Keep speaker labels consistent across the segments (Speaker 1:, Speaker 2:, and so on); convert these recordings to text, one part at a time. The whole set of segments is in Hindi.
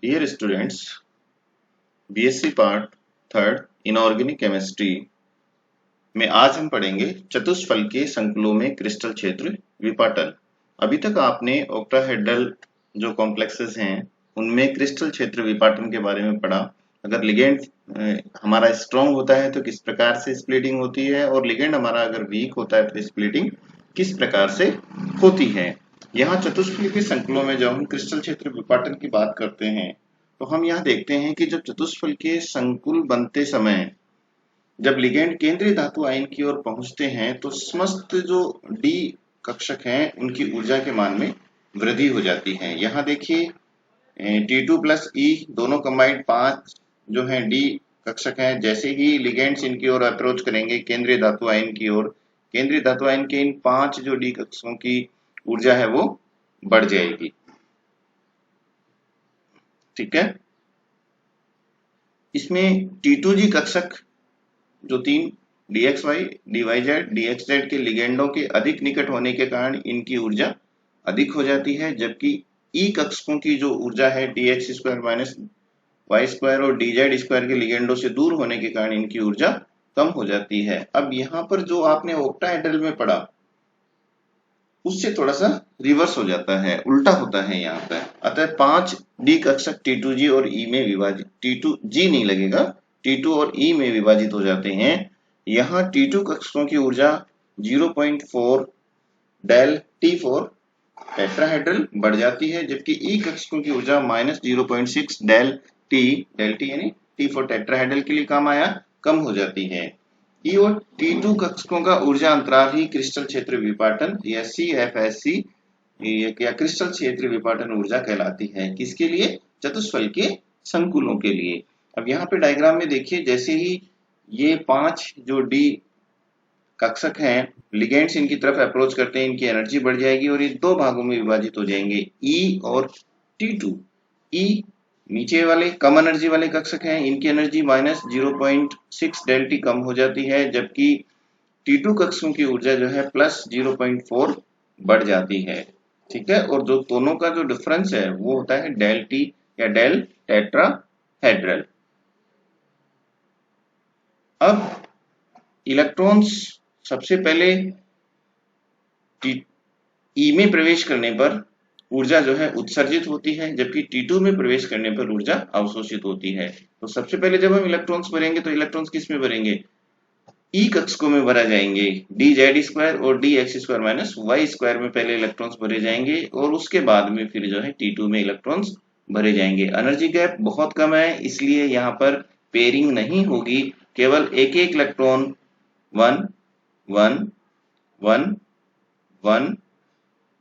Speaker 1: Dear students, BSc part third inorganic chemistry में आज हम पढ़ेंगे चतुष्फलकीय संकुलों में क्रिस्टल क्षेत्र विपाटन। अभी तक आपने ऑक्टाहेड्रल जो कॉम्प्लेक्सेस हैं उनमें क्रिस्टल क्षेत्र विपाटन के बारे में पढ़ा। अगर लिगेंड हमारा स्ट्रॉन्ग होता है तो किस प्रकार से स्प्लिटिंग होती है, और लिगेंड हमारा अगर वीक होता है तो स्प्लिटिंग किस प्रकार से होती है। यहाँ चतुष्फलकीय संकुलों में जब हम क्रिस्टल क्षेत्र विपाटन की बात करते हैं तो हम यहाँ देखते हैं कि जब चतुष्फलकीय संकुल बनते समय जब लिगेंड केंद्रीय धातु आयन की ओर पहुंचते हैं तो समस्त जो डी कक्षक हैं उनकी ऊर्जा के मान में वृद्धि हो जाती है। यहाँ देखिए T2 प्लस ई दोनों कंबाइंड 5 जो है डी कक्षक हैं। जैसे ही लिगेंड्स इनकी ओर अप्रोच करेंगे केंद्रीय धातु आयन की ओर, केंद्रीय धातु आयन के इन 5 जो डी कक्षकों की ऊर्जा है वो बढ़ जाएगी। ठीक है, इसमें T2G कक्षक जो 3 dxy, dyz, dxz के लिगेंडों के अधिक निकट होने के कारण इनकी ऊर्जा अधिक हो जाती है, जबकि ई कक्षकों की जो ऊर्जा है dx square minus Y square और dz स्क्वायर के लिगेंडों से दूर होने के कारण इनकी ऊर्जा कम हो जाती है। अब यहाँ पर जो आपने ऑक्टाहेड्रल में पढ़ा उससे थोड़ा सा रिवर्स हो जाता है, उल्टा होता है यहाँ पर। अतः 5 डी कक्षक T2G और E में विभाजित, T2G नहीं लगेगा, T2 और E में विभाजित हो जाते हैं। यहाँ T2 कक्षकों की ऊर्जा 0.4 डेल T4 टेट्राहेड्रल बढ़ जाती है, जबकि E कक्षकों की ऊर्जा -0.6 डेल T यानी T4 टेट्राहेड्रल के लिए काम आया, कम हो जाती है। ई और T2 कक्षकों का ऊर्जा अंतराल ही क्रिस्टल क्षेत्र विपाटन या CFSC या क्रिस्टल क्षेत्र विपाटन ऊर्जा कहलाती है। किसके लिए? चतुष्फलकीय संकुलों के लिए। अब यहाँ पे डायग्राम में देखिए, जैसे ही ये 5 जो डी कक्षक हैं लिगेंड्स इनकी तरफ अप्रोच करते हैं, इनकी एनर्जी बढ़ जाएगी और ये दो भागों में विभाजित हो जाएंगे, ई और T2। ई नीचे वाले कम एनर्जी वाले कक्षक हैं, इनकी एनर्जी -0.6 डेल टी कम हो जाती है, जबकि T2 कक्षकों की ऊर्जा जो है +0.4 बढ़ जाती है। ठीक है, और जो दोनों का जो डिफरेंस है वो होता है डेल टी या डेल टेट्राहेड्रल। अब इलेक्ट्रॉन्स सबसे पहले ई में प्रवेश करने पर ऊर्जा जो है उत्सर्जित होती है, जबकि T2 में प्रवेश करने पर ऊर्जा अवशोषित होती है। तो सबसे पहले जब हम इलेक्ट्रॉन्स भरेंगे तो इलेक्ट्रॉन्स किस में भरेंगे? ई कक्षकों में भरा जाएंगे, dz स्क्वायर और dx square minus Y square में पहले इलेक्ट्रॉन्स भरे जाएंगे और उसके बाद में फिर जो है T2 में इलेक्ट्रॉन्स भरे जाएंगे। एनर्जी गैप बहुत कम है, इसलिए यहाँ पर पेयरिंग नहीं होगी, केवल एक एक इलेक्ट्रॉन 1 1 1 1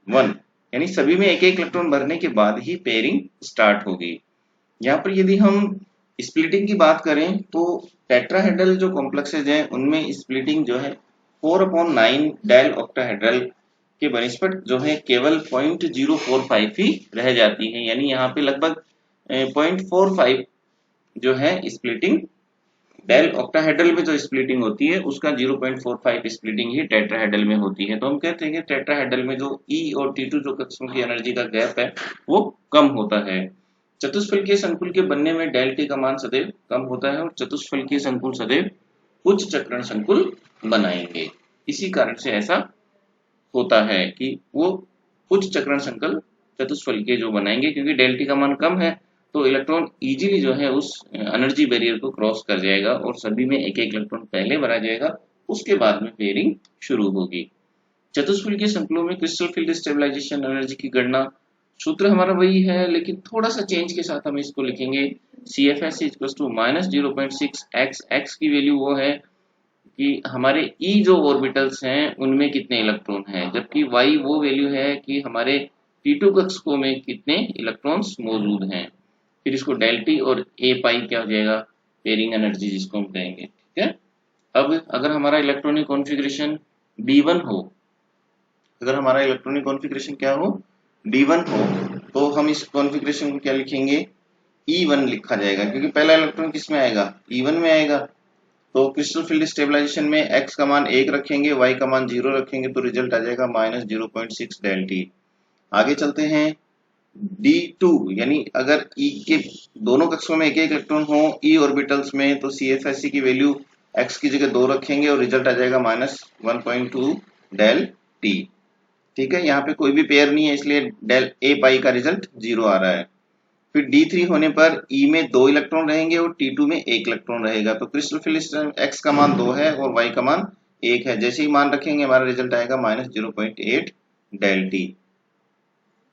Speaker 1: 1 यानी सभी में एक एक इलेक्ट्रॉन भरने के बाद ही पेयरिंग स्टार्ट होगी। यहाँ पर यदि हम स्प्लिटिंग की बात करें तो टेट्राहेड्रल जो कॉम्प्लेक्सेज हैं उनमें स्प्लिटिंग जो है 4/9 डेल ऑक्टाहेड्रल के बनिस्पत जो है केवल 0.045 ही रह जाती है, यानी यहाँ पे लगभग 0.45 जो है स्प्लिटिंग डेल ऑक्टाहेड्रल में जो स्प्लिटिंग होती है उसका 0.45 स्प्लिटिंग ही टेट्राहेड्रल में होती है। तो हम कहते हैं कि टेट्राहेड्रल में जो E और T2 जो कक्षकों की एनर्जी का गैप है वो कम होता है। चतुष्फलकीय संकुल के बनने में डेल टी का मान सदैव कम होता है और चतुष्फलकीय संकुल सदैव उच्च चक्रण संकुल बनाएंगे। इसी कारण से ऐसा होता है कि वो उच्च चक्रण संकुल चतुष्फलकीय जो बनाएंगे, क्योंकि डेल टी का मान कम है तो इलेक्ट्रॉन इजीली जो है उस एनर्जी बैरियर को क्रॉस कर जाएगा और सभी में एक एक इलेक्ट्रॉन पहले भरा जाएगा, उसके बाद में पेयरिंग शुरू होगी। चतुष्फलकीय संकुलों में क्रिस्टल फील्ड स्टेबलाइजेशन एनर्जी की गणना सूत्र हमारा वही है, लेकिन थोड़ा सा चेंज के साथ हम इसको लिखेंगे। CFS -0.6 x की वैल्यू वो है कि हमारे E जो ऑर्बिटल्स हैं उनमें कितने इलेक्ट्रॉन हैं, जबकि Y वो वैल्यू है कि हमारे T2 कक्षकों में कितने इलेक्ट्रॉन्स मौजूद हैं। फिर इसको डेल टी और A पाई क्या हो जाएगा? पेयरिंग एनर्जी जिसको हम कहेंगे। ठीक है, अब अगर हमारा इलेक्ट्रॉनिक कॉन्फ़िगरेशन D1 हो, अगर हमारा इलेक्ट्रॉनिक कॉन्फ़िगरेशन क्या हो? D1 हो, तो हम इस कॉन्फ़िगरेशन को क्या लिखेंगे? E1 लिखा जाएगा, क्योंकि पहला इलेक्ट्रॉन किस में आएगा? E1 में आएगा। तो क्रिस्टल फील्ड स्टेबलाइजेशन में x का मान 1 रखेंगे, y का मान 0 रखेंगे, तो रिजल्ट आ जाएगा -0.6 डेल टी। आगे चलते हैं, D2 यानी अगर E के दोनों कक्षों में एक एक इलेक्ट्रॉन हो E ऑर्बिटल्स में, तो CFSE की वैल्यू x की जगह 2 रखेंगे और रिजल्ट आ जाएगा -1.2 डेल T। ठीक है, यहाँ पे कोई भी पेयर नहीं है इसलिए डेल A पाई का रिजल्ट 0 आ रहा है। फिर D3 होने पर E में 2 इलेक्ट्रॉन रहेंगे और T2 में 1 इलेक्ट्रॉन रहेगा। तो क्रिस्टल फिल स्ट्रेंथ x का मान 2 है और y का मान 1 है। जैसे ही मान रखेंगे हमारा रिजल्ट आएगा -0.8 डेल T।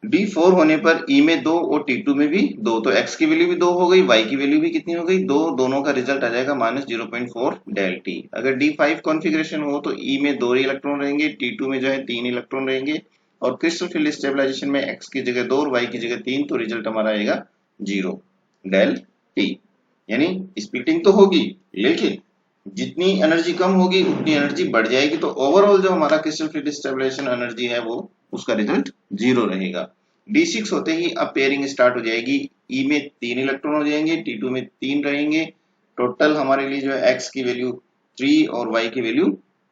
Speaker 1: D4 होने पर E में 2 और T2 में भी 2, तो x की वैल्यू भी 2 हो गई, y की वैल्यू भी कितनी हो गई 2, दोनों का रिजल्ट आ जाएगा -0.4 डेल T। अगर D5 कॉन्फ़िगरेशन हो तो E में 2 इलेक्ट्रॉन रहेंगे, T2 में जो है 3 इलेक्ट्रॉन रहेंगे और क्रिस्टल फील्ड स्टेबलाइजेशन में x की जगह 2 और y की जगह 3, तो रिजल्ट हमारा आएगा 0 डेल T। यानी स्प्लिटिंग तो होगी लेकिन जितनी एनर्जी कम होगी उतनी एनर्जी बढ़ जाएगी, तो ओवरऑल जो हमारा क्रिस्टल फील्ड स्टेबलाइजेशन एनर्जी है वो उसका रिजल्ट 0 रहेगा। D6 होते ही अब पेयरिंग स्टार्ट हो जाएगी, E में 3 इलेक्ट्रॉन हो जाएंगे, T2 में 3 रहेंगे। टोटल हमारे लिए जो है x की वैल्यू 3 और y की वैल्यू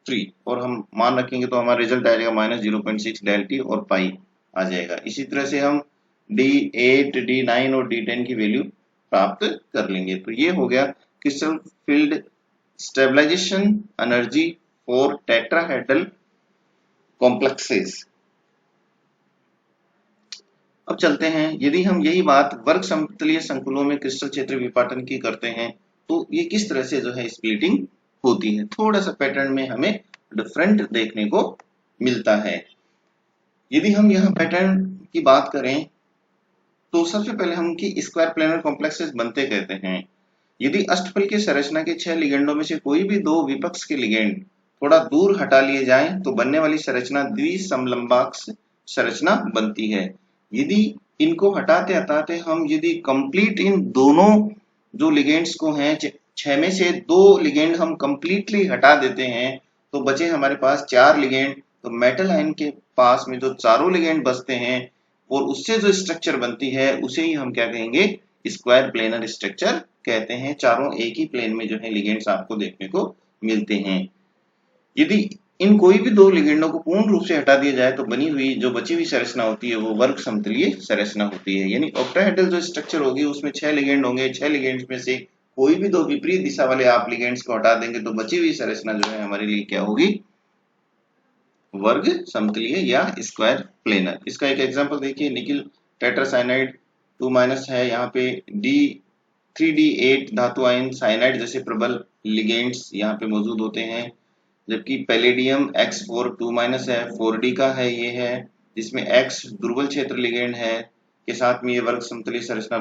Speaker 1: 3 और हम मान रखेंगे तो हमारा रिजल्ट आ जाएगा -0.6 डेल T और पाई आ जाएगा। इसी तरह से हम D8, D9 और D10 की वैल्यू प्राप्त कर लेंगे। तो ये हो गया crystal field stabilisation energy for tetrahedral complexes. अब चलते हैं, यदि हम यही बात वर्ग समतलीय संकुलों में क्रिस्टल क्षेत्र विपाटन की करते हैं तो ये किस तरह से जो है स्प्लिटिंग होती है। थोड़ा सा पैटर्न में हमें डिफरेंट देखने को मिलता है। यदि हम यहाँ पैटर्न की बात करें तो सबसे पहले हम कि स्क्वायर प्लेनर कॉम्प्लेक्सेस बनते कहते हैं। यदि अष्टफल की संरचना के 6 लिगेंडों में से कोई भी 2 विपक्ष के लिगेंड थोड़ा दूर हटा लिए जाएं तो बनने वाली संरचना द्विसमलंबाक्ष संरचना बनती है। यदि इनको हटाते हटाते हम यदि कंप्लीट इन दोनों जो लिगेंड्स को हैं 6 में से 2 लिगेंड हम कंप्लीटली हटा देते हैं तो बचे हमारे पास 4 लिगेंड। तो मेटल आयन के पास में जो चारों लिगेंड बचते हैं और उससे जो स्ट्रक्चर बनती है उसे ही हम क्या कहेंगे, स्क्वायर प्लेनर स्ट्रक्चर कहते हैं। चारों एक ही प्लेन में जो है लिगेंड्स आपको देखने को मिलते हैं। यदि इन कोई भी 2 लिगेंडों को पूर्ण रूप से हटा दिया जाए तो बनी हुई जो बची हुई संरचना होती है वो वर्ग समतलीय संरचना होती है। यानी ऑक्टाहेड्रल जो स्ट्रक्चर होगी उसमें 6 लिगेंड होंगे, 6 लिगेंड्स में से कोई भी 2 विपरीत दिशा वाले आप लिगेंड्स को हटा देंगे तो बची हुई संरचना जो है हमारे लिए क्या होगी, वर्ग समतलीय या स्क्वायर प्लेनर। इसका एक एग्जांपल देखिए, निकिल टेट्रासाइनाइड 2- है, यहाँ पे D3D8 धातु आयन साइनाइड जैसे प्रबल लिगेंड्स यहाँ पे मौजूद होते हैं। जबकि पैलेडियम X4 2- है, 4D का है, ये है जिसमें X दुर्बल क्षेत्र लिगेंड है के साथ में ये वर्ग समतलीय संरचना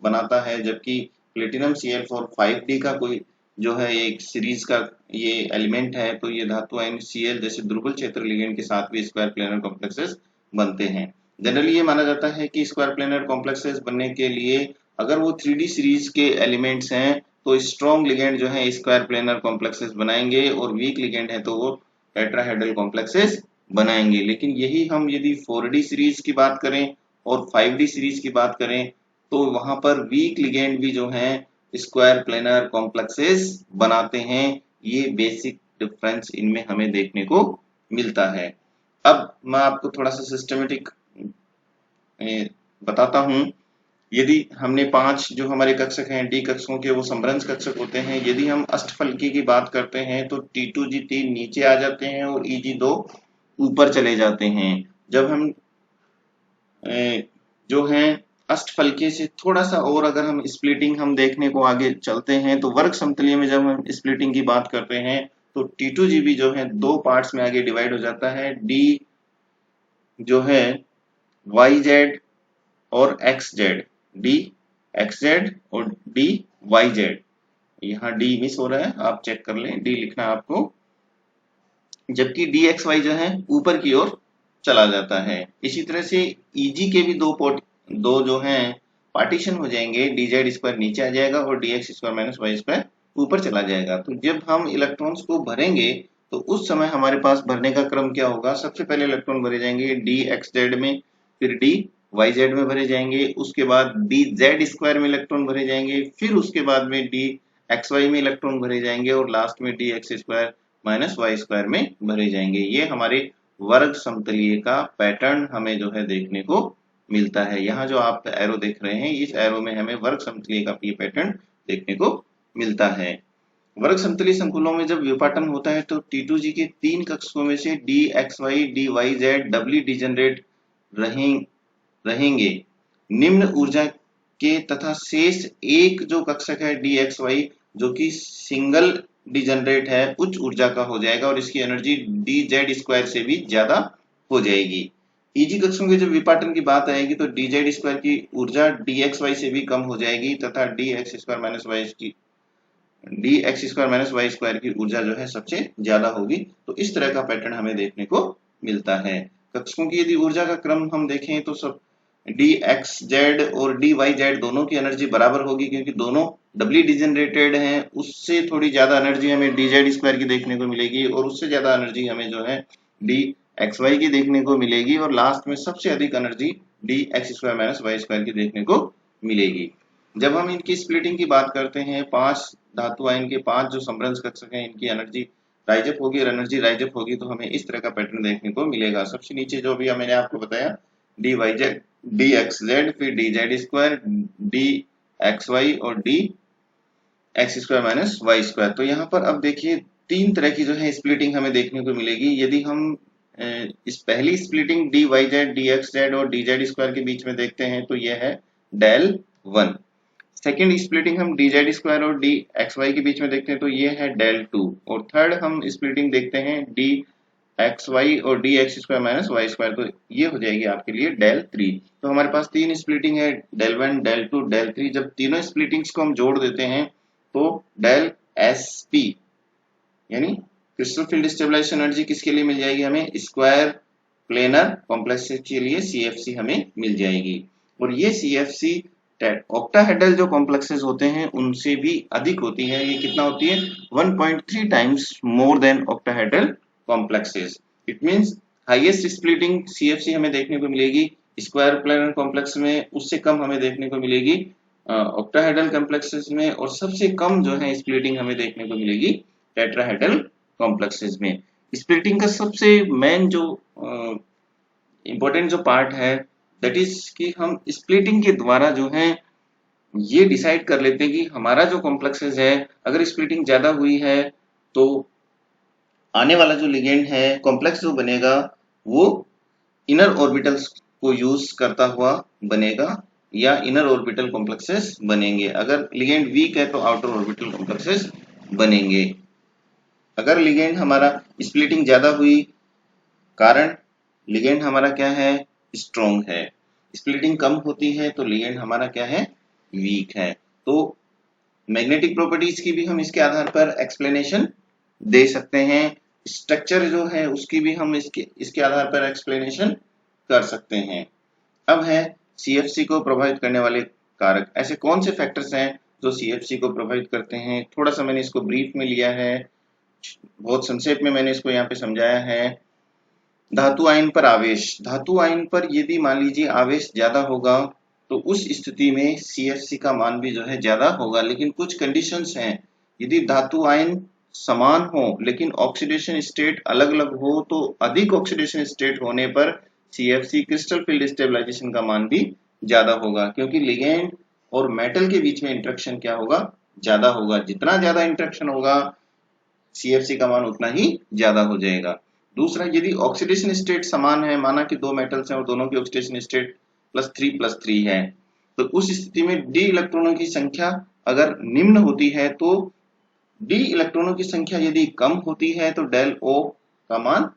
Speaker 1: बनाता है। जबकि प्लेटिनम Cl4 5D का कोई जो है एक सीरीज का ये एलिमेंट है, तो ये धातु आयन Cl जैसे दुर्बल क्षेत्र लिगेंड के साथ भी स्क्वायर प्लेनर कॉम्प्लेक्सेस बनते हैं। जनरली ये माना जाता है कि स्क्वायर प्लेनर कॉम्प्लेक्सेस बनने के लिए अगर वो 3D सीरीज के एलिमेंट्स हैं तो स्ट्रॉन्ग लिगेंड जो है स्क्वायर प्लेनर कॉम्प्लेक्सेस बनाएंगे और वीक लिगेंड है तो वो टेट्राहेड्रल कॉम्प्लेक्सेस बनाएंगे। लेकिन यही हम यदि 4D सीरीज की बात करें और 5D सीरीज की बात करें तो वहां पर वीक लिगेंड भी जो है स्क्वायर प्लेनर कॉम्प्लेक्सेस बनाते हैं। ये बेसिक डिफरेंस इनमें हमें देखने को मिलता है। अब मैं आपको थोड़ा सा सिस्टमेटिक बताता हूं। यदि हमने 5 जो हमारे कक्षक हैं डी कक्षकों के वो समभ्रंश कक्षक होते हैं। यदि हम अष्टफलकी की बात करते हैं तो T2G3 नीचे आ जाते हैं और EG2 ऊपर चले जाते हैं। जब हम जो है अष्टफलकीय से थोड़ा सा और अगर हम स्प्लिटिंग हम देखने को आगे चलते हैं तो वर्ग समतलीय में जब हम स्प्लिटिंग की बात करते हैं तो T2G जो है 2 पार्ट्स में आगे डिवाइड हो जाता है। D जो है YZ और XZ, D XZ और D YZ। यहाँ D मिस हो रहा है, आप चेक कर लें, D लिखना आपको। जबकि DXY जो है ऊपर की ओर चला जाता है। इसी तरह से EG के भी दो जो हैं पार्टीशन हो जाएंगे। DZ स्क्वायर नीचे आ जाएगा और DX square minus Y square ऊपर चला जाएगा। तो जब हम इलेक्ट्रॉन्स को भरेंगे तो उस समय हमारे पास भरने का क्रम क्या होगा, सबसे पहले इलेक्ट्रॉन भरे जाएंगे DXZ में, फिर DYZ में भरे जाएंगे, उसके बाद DZ स्क्वायर में इलेक्ट्रॉन भरे जाएंगे, फिर उसके बाद में DXY में इलेक्ट्रॉन भरे जाएंगे और लास्ट में DX square minus Y square में भरे जाएंगे। ये हमारे वर्ग समतलीय का पैटर्न हमें जो है देखने को मिलता है। यहाँ जो आप एरो देख रहे हैं, इस एरो में हमें वर्ग समतलीय का ये पैटर्न देखने को मिलता है। वर्ग समतलीय संकुलों में जब विपाटन होता है तो T2G के 3 कक्षकों में से DXY, DYZ डबली डिजेनरेट रहेंगे निम्न ऊर्जा के, तथा शेष एक जो कक्षक है DXY जो कि सिंगल डिजेनरेट है, उच्च ऊर्जा का हो जाएगा और इसकी एनर्जी DZ² से भी ज्यादा हो जाएगी। ईजी कक्षकों के जब विपाटन की बात आएगी तो DZ² की ऊर्जा DXY से भी कम हो जाएगी तथा dx² की ऊर्जा जो है सबसे ज्यादा होगी। तो इस तरह का पैटर्न हमें देखने को मिलता है। कक्षकों की यदि ऊर्जा का क्रम हम देखें तो सब dxz और dyz दोनों की एनर्जी बराबर होगी, क्योंकि दोनों डबली डिजेनरेटेड हैं। उससे थोड़ी ज्यादा एनर्जी हमें dz² की देखने को मिलेगी और उससे ज्यादा एनर्जी हमें जो है dxy की देखने को मिलेगी और लास्ट में सबसे अधिक एनर्जी dx² की देखने को मिलेगी। जब हम इनकी स्प्लिटिंग की बात करते हैं, 5 धातु आयन के 5 जो समभ्रंश कक्षक हैं, इनकी एनर्जी राइजअप होगी और एनर्जी राइजअप होगी तो हमें इस तरह का पैटर्न देखने को मिलेगा। सबसे नीचे जो भी मैंने आपको बताया dyz, dxz, फिर dz², dxy और dx² - y²। तो यहाँ पर अब देखिए 3 तरह की जो है स्प्लिटिंग हमें देखने को मिलेगी। यदि हम इस पहली स्प्लिटिंग dyz, dxz और dz² के बीच में देखते हैं तो यह है del 1। सेकेंड स्प्लिटिंग हम dz² और dxy के बीच में देखते हैं तो ये है del 2। और थर्ड हम स्प्लिटिंग देखते हैं dxy और dx² - y², तो ये हो जाएगी आपके लिए del 3। तो हमारे पास 3 स्प्लिटिंग है, del 1, del 2, del 3। जब तीनों स्प्लिटिंग्स को हम जोड़ देते हैं तो del sp यानी क्रिस्टल फील्ड स्टेबलाइजेशन एनर्जी किसके लिए मिल जाएगी, हमें स्क्वायर प्लेनर कॉम्प्लेक्स के लिए CFC हमें मिल जाएगी। और ये CFC ऑक्टाहेड्रल जो कॉम्प्लेक्सेस होते हैं उनसे भी अधिक होती है। ये कितना होती है, 1.3 times more than octahedral complexes. It means highest splitting CFC हमें देखने को मिलेगी स्क्वायर प्लेनर कॉम्प्लेक्स में, उससे कम हमें देखने को मिलेगी ऑक्टाहेड्रल कॉम्प्लेक्सेस में, और सबसे कम जो है स्प्लिटिंग हमें देखने को मिलेगी टेट्राहेड्रल कॉम्प्लेक्सेस में। स्प्लिटिंग का सबसे मेन जो इंपॉर्टेंट जो पार्ट है दैट इज कि हम स्प्लिटिंग के द्वारा जो है ये डिसाइड कर लेते हैं कि हमारा जो कॉम्प्लेक्सेस है, अगर स्प्लिटिंग ज्यादा हुई है तो आने वाला जो लिगेंड है कॉम्प्लेक्स जो बनेगा वो इनर ऑर्बिटल्स को यूज करता हुआ बनेगा या इनर ऑर्बिटल कॉम्प्लेक्सेस बनेंगे। अगर लिगेंड वीक है तो आउटर ऑर्बिटल कॉम्प्लेक्सेस बनेंगे। अगर लिगेंड हमारा स्प्लिटिंग ज्यादा हुई, कारण लिगेंड हमारा क्या है, स्ट्रॉन्ग है। स्प्लिटिंग कम होती है तो लिगेंड हमारा क्या है, वीक है। तो मैग्नेटिक प्रॉपर्टीज की भी हम इसके आधार पर एक्सप्लेनेशन दे सकते हैं। स्ट्रक्चर जो है उसकी भी हम इसके आधार पर एक्सप्लेनेशन कर सकते हैं। अब है CFC को प्रभावित करने वाले कारक। ऐसे कौन से फैक्टर्स हैं जो CFC को प्रभावित करते हैं, थोड़ा सा मैंने इसको ब्रीफ में लिया है, बहुत संक्षेप में मैंने इसको यहाँ पे समझाया है। धातु आयन पर आवेश, धातु आयन पर यदि मान लीजिए आवेश ज्यादा होगा तो उस स्थिति में CFC का मान भी जो है ज्यादा होगा। लेकिन कुछ कंडीशंस हैं, यदि धातु आयन समान हो लेकिन ऑक्सीडेशन स्टेट अलग अलग हो तो अधिक ऑक्सीडेशन स्टेट होने पर CFC क्रिस्टल फील्ड स्टेबलाइजेशन का मान भी ज्यादा होगा, क्योंकि लिगेंड और मेटल के बीच में इंटरेक्शन क्या होगा, ज्यादा होगा। जितना ज्यादा इंटरेक्शन होगा CFC का मान उतना ही ज्यादा हो जाएगा। दूसरा, यदि ऑक्सीडेशन स्टेट समान है, माना कि दो मेटल्स हैं और दोनों की ऑक्सीडेशन स्टेट +3+3 है, तो उस स्थिति में डी इलेक्ट्रॉनों की संख्या अगर निम्न होती है तो डी इलेक्ट्रॉनों की संख्या यदि कम होती है तो डेल ओ का मान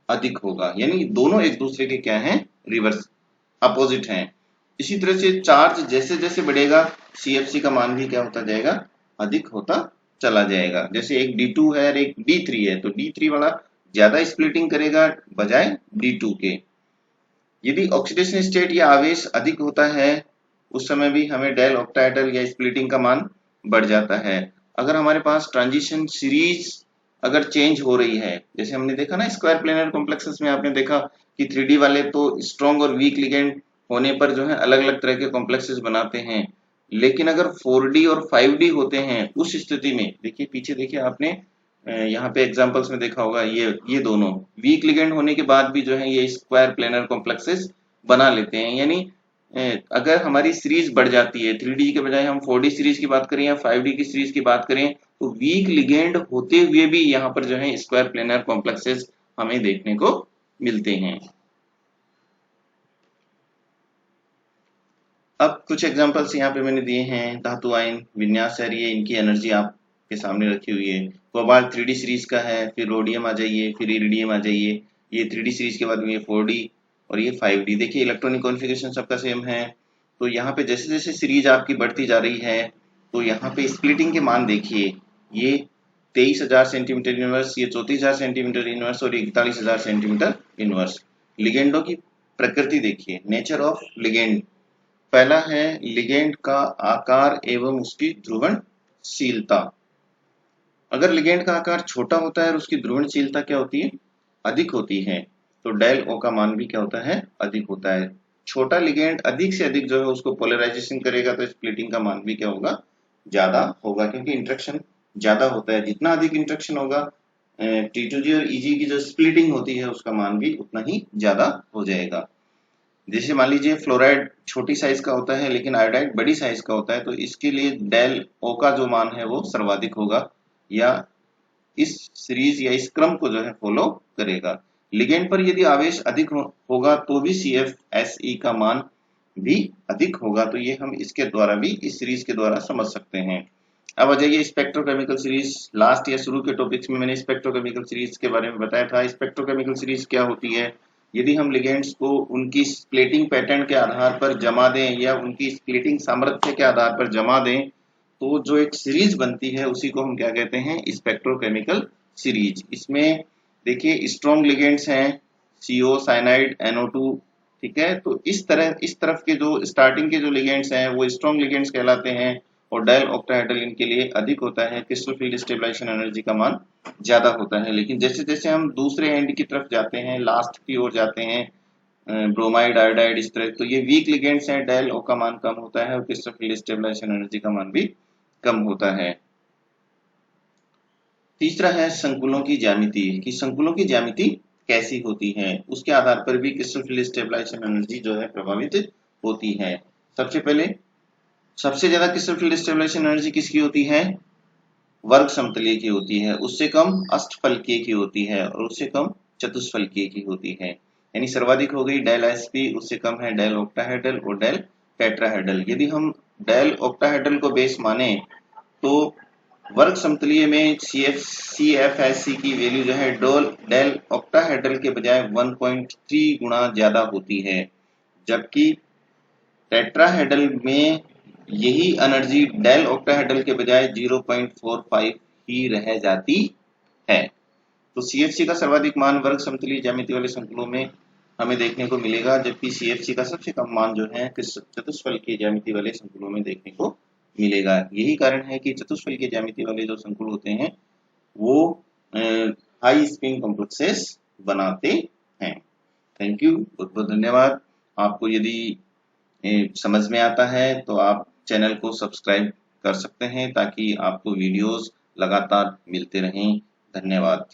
Speaker 1: अधिक होगा। यानी दोनों एक दूसरे के क्या हैं, रिवर्स अपोजिट हैं। इसी तरह से चार्ज जैसे जैसे बढ़ेगा CFC का मान भी क्या होता जाएगा, अधिक होता चला जाएगा। जैसे एक D2 है और एक D3 है तो D3 वाला ज्यादा स्प्लिटिंग करेगा बजाय D2 के। यदि ऑक्सीडेशन स्टेट या आवेश अधिक होता है उस समय भी हमें डेल ऑक्टाहेड्रल या स्प्लिटिंग का मान बढ़ जाता है। अगर हमारे पास ट्रांजिशन सीरीज अगर चेंज हो रही है, जैसे हमने देखा ना स्क्वायर प्लेनर कॉम्प्लेक्सेस में, आपने देखा कि 3D वाले तो स्ट्रॉन्ग और वीक लिगेंड होने पर जो है अलग अलग तरह के कॉम्प्लेक्सेस बनाते हैं। लेकिन अगर 4D और 5D होते हैं उस स्थिति में, देखिए पीछे देखिए आपने यहाँ पे एग्जांपल्स में देखा होगा, ये दोनों वीक लिगेंड होने के बाद भी जो है ये स्क्वायर प्लेनर कॉम्प्लेक्सेस बना लेते हैं। यानी अगर हमारी सीरीज बढ़ जाती है, 3D के बजाय हम 4D सीरीज की बात करें या 5D की सीरीज की बात करें, तो वीक लिगेंड होते हुए भी यहाँ पर जो है स्क्वायर प्लेनर कॉम्प्लेक्सेस हमें देखने को मिलते हैं। अब कुछ एग्जांपल्स यहाँ पे मैंने दिए हैं। धातु आयन विन्यास है, ये इनकी एनर्जी आपके सामने रखी हुई है। कोबाल्ट 3D सीरीज का है, फिर रोडियम आ जाइए, फिर इरिडियम आ जाइए। ये 3D सीरीज के बाद में ये 4D और ये 5D। देखिए इलेक्ट्रॉनिक कॉन्फ़िगरेशन सबका सेम है। तो यहाँ पे जैसे जैसे सीरीज आपकी बढ़ती जा रही है, तो यहाँ पे स्प्लिटिंग के मान देखिए, ये 23,000 सेंटीमीटर इनवर्स, ये 34,000 सेंटीमीटर इनवर्स और 41,000 सेंटीमीटर इनवर्स। लिगेंडों की प्रकृति देखिए, नेचर ऑफ लिगेंड। पहला है लिगेंड का आकार एवं उसकी ध्रुवणशीलता। अगर लिगेंड का आकार छोटा होता है और उसकी ध्रुवणशीलता क्या होती है, अधिक होती है, तो डेल ओ का मान भी क्या होता है, अधिक होता है। छोटा लिगेंड अधिक से अधिक जो है उसको पोलराइजेशन करेगा, तो स्प्लिटिंग का मान भी क्या होगा, ज्यादा होगा, क्योंकि इंटरेक्शन ज्यादा होता है। जितना अधिक इंटरेक्शन होगा, T2G और EG की जो स्प्लिटिंग होती है उसका मान भी उतना ही ज्यादा हो जाएगा। जैसे मान लीजिए फ्लोराइड छोटी साइज का होता है लेकिन आयोडाइड बड़ी साइज का होता है, तो इसके लिए डेल ओ का जो मान है वो सर्वाधिक होगा, या इस सीरीज या इस क्रम को जो है फॉलो करेगा। लिगेंड पर यदि आवेश अधिक होगा तो भी CFSE का मान भी अधिक होगा। तो ये हम इसके द्वारा भी, इस सीरीज के द्वारा समझ सकते हैं। अब आ जाइए स्पेक्ट्रोकेमिकल सीरीज। लास्ट या शुरू के टॉपिक्स में मैंने स्पेक्ट्रोकेमिकल सीरीज के बारे में बताया था। स्पेक्ट्रोकेमिकल सीरीज क्या होती है, यदि हम लिगेंड्स को उनकी स्प्लिटिंग पैटर्न के आधार पर जमा दें या उनकी स्प्लिटिंग सामर्थ्य के आधार पर जमा दें, तो जो एक सीरीज बनती है उसी को हम क्या कहते हैं, स्पेक्ट्रोकेमिकल सीरीज। इसमें देखिए स्ट्रॉन्ग लिगेंड्स हैं, CO साइनाइड NO2, ठीक है। तो इस तरफ के जो स्टार्टिंग के जो लिगेंड्स हैं वो स्ट्रॉन्ग लिगेंड्स कहलाते हैं, और डायल ऑक्टाहेड्रल इनके लिए अधिक होता है, क्रिस्टल फील्ड स्टेबलाइजेशन एनर्जी का मान ज्यादा होता है। लेकिन जैसे जैसे हम दूसरे एंड की तरफ जाते हैं, लास्ट की ओर जाते हैं, ब्रोमाइड आयोडाइड इस तरह, तो ये वीक लिगेंड्स हैं, डायल ओ का मान कम होता है और क्रिस्टल फील्ड स्टेबलाइजेशन एनर्जी का मान भी कम होता है। तीसरा है संकुलों की ज्यामिति, कि संकुलों की ज्यामिति कैसी होती है, उसके आधार पर भी क्रिस्टल फील्ड स्टेबलाइजेशन एनर्जी जो है प्रभावित होती है। सबसे पहले सबसे ज्यादा क्रिस्टल फील्ड स्टेबलाइजेशन एनर्जी किसकी होती है, वर्ग समतलीय की होती है, उससे कम अष्टफलकीय की होती है और उससे कम चतुष्फलकीय की होती है। यानी सर्वाधिक हो गई डेल SP, उससे कम है डेल ऑक्टाहेड्रल और डेल टेट्राहेड्रल। यदि हम डेल ऑक्टाहेड्रल को बेस माने तो वर्ग समतलीय में CFSE की वैल्यू जो है डेल ऑक्टाहेड्रल के बजाय 1.3 गुना ज्यादा होती है, जबकि टेट्राहेड्रल में यही एनर्जी डेल ऑक्टाहेड्रल के बजाय 0.45 ही रह जाती है। तो CFC का सर्वाधिक मान वर्ग समतलीय ज्यामिति वाले संकुलों में हमें देखने को मिलेगा, जबकि CFC का सबसे कम मान जो है चतुष्फलकीय ज्यामिति वाले संकुलों में देखने को मिलेगा। यही कारण है कि चतुष्फलकीय ज्यामिति वाले जो संकुल होते हैं वो हाई स्पिन कॉम्प्लेक्सेस बनाते हैं। थैंक यू, बहुत बहुत धन्यवाद। आपको यदि समझ में आता है तो आप चैनल को सब्सक्राइब कर सकते हैं ताकि आपको वीडियोस लगातार मिलते रहें। धन्यवाद।